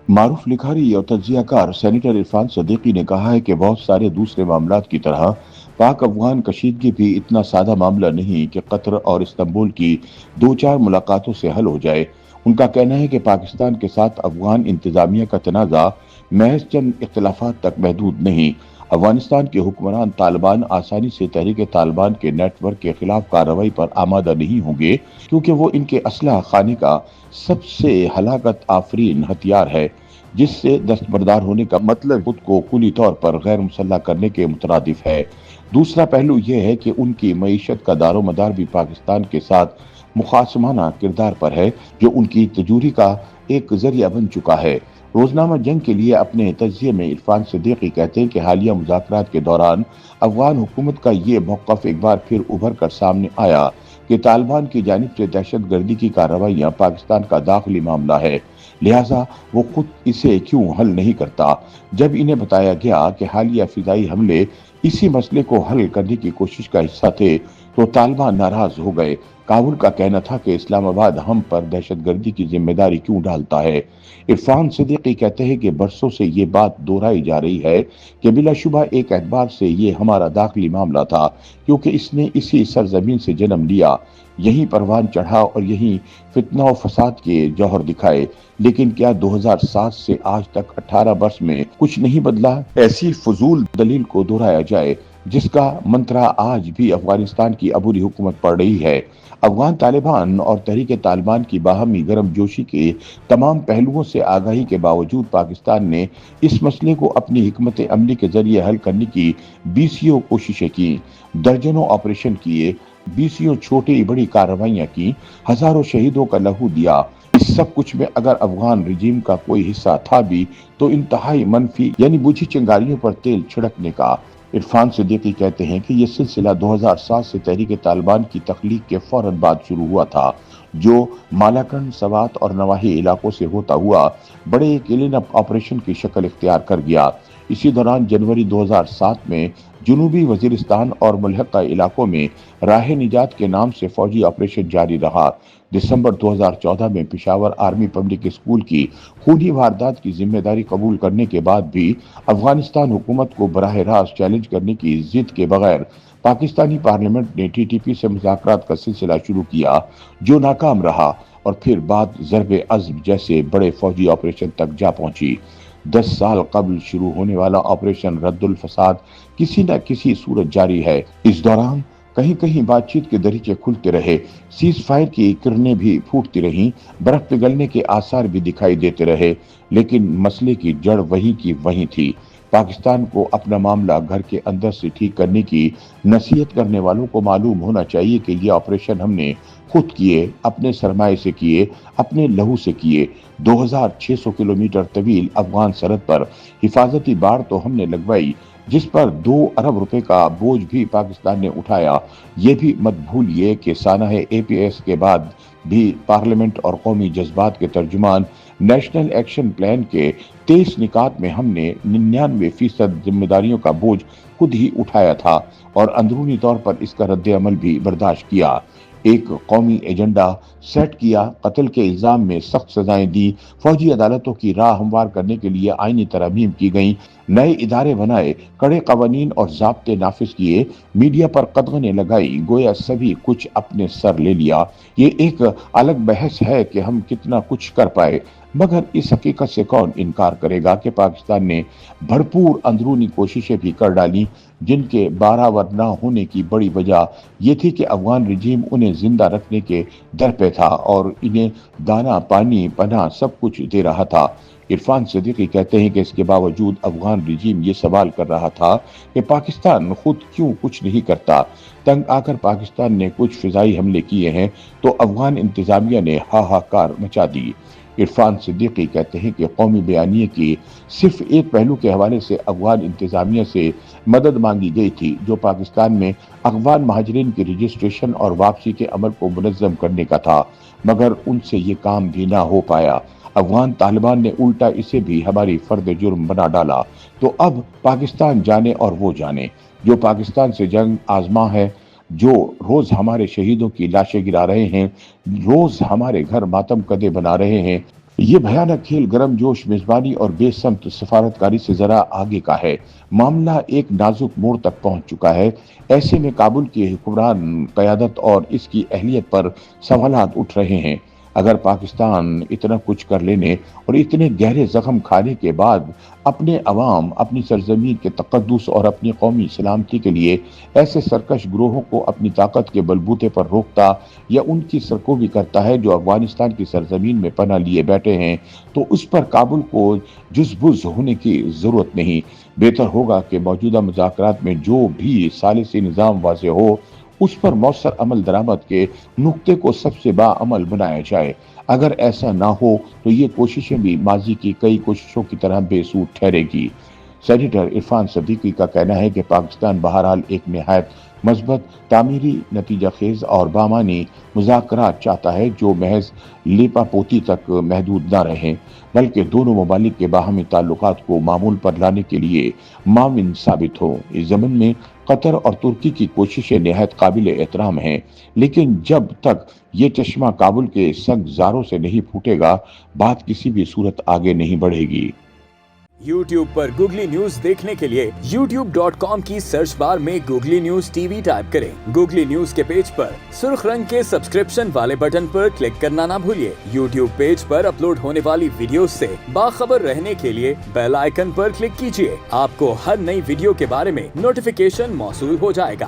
معروف لکھاری اور تجزیہ کار سینیٹر عرفان صدیقی نے کہا ہے کہ بہت سارے دوسرے معاملات کی طرح پاک افغان کشیدگی بھی اتنا سادہ معاملہ نہیں کہ قطر اور استنبول کی دو چار ملاقاتوں سے حل ہو جائے۔ ان کا کہنا ہے کہ پاکستان کے ساتھ افغان انتظامیہ کا تنازع محض چند اختلافات تک محدود نہیں۔ افغانستان کے حکمران طالبان آسانی سے تحریک طالبان کے نیٹ ورک کے خلاف کارروائی پر آمادہ نہیں ہوں گے، کیونکہ وہ ان کے اسلحہ خانے کا سب سے ہلاکت آفرین ہتھیار ہے، جس سے دستبردار ہونے کا مطلب خود کو کلی طور پر غیر مسلح کرنے کے مترادف ہے۔ دوسرا پہلو یہ ہے کہ ان کی معیشت کا دار و مدار بھی پاکستان کے ساتھ مخاصمانہ کردار پر ہے، جو ان کی تجوری کا ایک ذریعہ بن چکا ہے۔ روزنامہ جنگ کے لیے اپنے تجزیے میں عرفان صدیقی کہتے ہیں کہ حالیہ مذاکرات کے دوران افغان حکومت کا یہ موقف ایک بار پھر ابھر کر سامنے آیا کہ طالبان کی جانب سے دہشت گردی کی کارروائیاں پاکستان کا داخلی معاملہ ہے، لہٰذا وہ خود اسے کیوں حل نہیں کرتا۔ جب انہیں بتایا گیا کہ حالیہ فضائی حملے اسی مسئلے کو حل کرنے کی کوشش کا حصہ تھے تو طالبان ناراض ہو گئے۔ کابل کا کہنا تھا کہ اسلام آباد ہم پر دہشت گردی کی ذمہ داری کیوں ڈالتا ہے۔ عرفان صدیقی کہتے ہیں کہ برسوں سے یہ بات دہرائی جا رہی ہے کہ بلا شبہ ایک اعتبار سے یہ ہمارا داخلی معاملہ تھا، کیونکہ اس نے اسی سرزمین سے جنم لیا، یہیں پروان چڑھا اور یہیں فتنہ و فساد کے جوہر دکھائے۔ لیکن کیا 2007 سے آج تک 18 برس میں کچھ نہیں بدلا؟ ایسی فضول دلیل کو دہرایا جائے جس کا منترا آج بھی افغانستان کی عبوری حکومت پڑھ رہی ہے۔ افغان طالبان اور تحریک طالبان کی باہمی گرم جوشی کے تمام پہلوؤں سے آگاہی کے باوجود پاکستان نے اس مسئلے کو اپنی حکمت عملی کے ذریعے حل کرنے کی بیسیوں کوششیں کی، درجنوں آپریشن کیے، بیسیوں چھوٹی بڑی کارروائیاں کی، ہزاروں شہیدوں کا لہو دیا۔ اس سب کچھ میں اگر افغان رجیم کا کوئی حصہ تھا بھی تو انتہائی منفی، یعنی بجھی چنگاریوں پر تیل چھڑکنے کا۔ عرفان صدیقی کہتے ہیں کہ یہ سلسلہ 2007 سے تحریک طالبان کی تخلیق کے فوراً بعد شروع ہوا تھا، جو مالاکنڈ، سوات اور نواحی علاقوں سے ہوتا ہوا بڑے کلین اپ آپریشن کی شکل اختیار کر گیا۔ اسی دوران جنوری 2007 میں جنوبی وزیرستان اور ملحقہ علاقوں میں راہ نجات کے نام سے فوجی آپریشن جاری رہا۔ دسمبر 2014 میں پشاور آرمی پبلک اسکول کی خونی واردات کی ذمہ داری قبول کرنے کے بعد بھی افغانستان حکومت کو براہ راست چیلنج کرنے کی ضد کے بغیر پاکستانی پارلیمنٹ نے ٹی ٹی پی سے مذاکرات کا سلسلہ شروع کیا، جو ناکام رہا اور پھر بات ضرب عزم جیسے بڑے فوجی آپریشن تک جا پہنچی۔ 10 سال قبل شروع ہونے والا آپریشن رد الفساد کسی نہ کسی صورت جاری ہے۔ اس دوران کہیں کہیں بات چیت کے دریچے کھلتے رہے، سیز فائر کی کرنیں بھی پھوٹتی رہیں، برف پگھلنے کے آثار بھی دکھائی دیتے رہے، لیکن مسئلے کی جڑ وہیں کی وہیں تھی۔ پاکستان کو اپنا معاملہ گھر کے اندر سے ٹھیک کرنے کی نصیحت کرنے والوں کو معلوم ہونا چاہیے کہ یہ آپریشن ہم نے خود کیے، اپنے سرمائے سے کیے، اپنے لہو سے کیے۔ 2600 کلومیٹر طویل افغان سرحد پر حفاظتی باڑ تو ہم نے لگوائی، جس پر 2 ارب روپے کا بوجھ بھی پاکستان نے اٹھایا۔ یہ بھی مت بھولیے کہ سانحہ اے پی ایس کے بعد بھی پارلیمنٹ اور قومی جذبات کے ترجمان نیشنل ایکشن پلان کے 23 نکات میں ہم نے 99% ذمہ داریوں کا بوجھ خود ہی اٹھایا تھا اور اندرونی طور پر اس کا رد عمل بھی برداشت کیا۔ ایک قومی ایجنڈا سیٹ کیا، قتل کے الزام میں سخت سزائیں دی، فوجی عدالتوں کی راہ ہموار کرنے کے لیے آئینی ترامیم کی گئیں، نئے ادارے بنائے، کڑے قوانین اور ضابطے نافذ کیے، میڈیا پر قدغنیں لگائی، گویا سبھی کچھ اپنے سر لے لیا۔ یہ ایک الگ بحث ہے کہ ہم کتنا کچھ کر پائے، مگر اس حقیقت سے کون انکار کرے گا کہ پاکستان نے بھرپور اندرونی کوششیں بھی کر ڈالی، جن کے باراور نہ ہونے کی بڑی وجہ یہ تھی کہ افغان رجیم انہیں زندہ رکھنے کے در پہ تھا اور انہیں دانا، پانی، پناہ سب کچھ دے رہا تھا۔ عرفان صدیقی کہتے ہیں کہ اس کے باوجود افغان رجیم یہ سوال کر رہا تھا کہ پاکستان خود کیوں کچھ نہیں کرتا۔ تنگ آ کر پاکستان نے کچھ فضائی حملے کیے ہیں تو افغان انتظامیہ نے ہاہاکار مچا دی۔ عرفان صدیقی کہتے ہیں کہ قومی بیانیے کی صرف ایک پہلو کے حوالے سے افغان انتظامیہ سے مدد مانگی گئی تھی، جو پاکستان میں افغان مہاجرین کی رجسٹریشن اور واپسی کے عمل کو منظم کرنے کا تھا، مگر ان سے یہ کام بھی نہ ہو پایا۔ افغان طالبان نے الٹا اسے بھی ہماری فرد جرم بنا ڈالا۔ تو اب پاکستان جانے اور وہ جانے جو پاکستان سے جنگ آزما ہے، جو روز ہمارے شہیدوں کی لاشیں گرا رہے ہیں، روز ہمارے گھر ماتم کدے بنا رہے ہیں، یہ بھیانک کھیل گرم جوش میزبانی اور بے سمت سفارتکاری سے ذرا آگے کا ہے۔ معاملہ ایک نازک موڑ تک پہنچ چکا ہے۔ ایسے میں کابل کی حکمران قیادت اور اس کی اہلیت پر سوالات اٹھ رہے ہیں۔ اگر پاکستان اتنا کچھ کر لینے اور اتنے گہرے زخم کھانے کے بعد اپنے عوام، اپنی سرزمین کے تقدس اور اپنی قومی سلامتی کے لیے ایسے سرکش گروہوں کو اپنی طاقت کے بلبوتے پر روکتا یا ان کی سرکوبی کرتا ہے جو افغانستان کی سرزمین میں پناہ لیے بیٹھے ہیں، تو اس پر کابل کو جزبز ہونے کی ضرورت نہیں۔ بہتر ہوگا کہ موجودہ مذاکرات میں جو بھی ثالثی نظام واضح ہو، اس پر مؤثر عمل درآمد کے نقطے کو سب سے باعمل بنایا جائے۔ اگر ایسا نہ ہو تو یہ کوششیں بھی ماضی کی کئی کوششوں کی طرح بے سود ٹھہرے گی۔ سینیٹر عرفان صدیقی کا کہنا ہے کہ پاکستان بہرحال ایک نہایت مثبت، تعمیری، نتیجہ خیز اور بامعنی مذاکرات چاہتا ہے جو محض لیپا پوتی تک محدود نہ رہیں، بلکہ دونوں ممالک کے باہمی تعلقات کو معمول پر لانے کے لیے معاون ثابت ہوں۔ اس ضمن میں قطر اور ترکی کی کوششیں نہایت قابل احترام ہیں، لیکن جب تک یہ چشمہ کابل کے سنگ زاروں سے نہیں پھوٹے گا، بات کسی بھی صورت آگے نہیں بڑھے گی۔ YouTube پر گوگلی نیوز دیکھنے کے لیے youtube.com کی سرچ بار میں googly news T V type کریں۔ گوگلی نیوز کے پیج پر سرخ رنگ کے سبسکرپشن والے بٹن پر کلک کرنا نہ بھولیے۔ YouTube پیج پر اپلوڈ ہونے والی ویڈیوز سے باخبر رہنے کے لیے بیل آئیکن پر کلک کیجیے۔ آپ کو ہر نئی ویڈیو کے بارے میں نوٹیفیکیشن موصول ہو جائے گا۔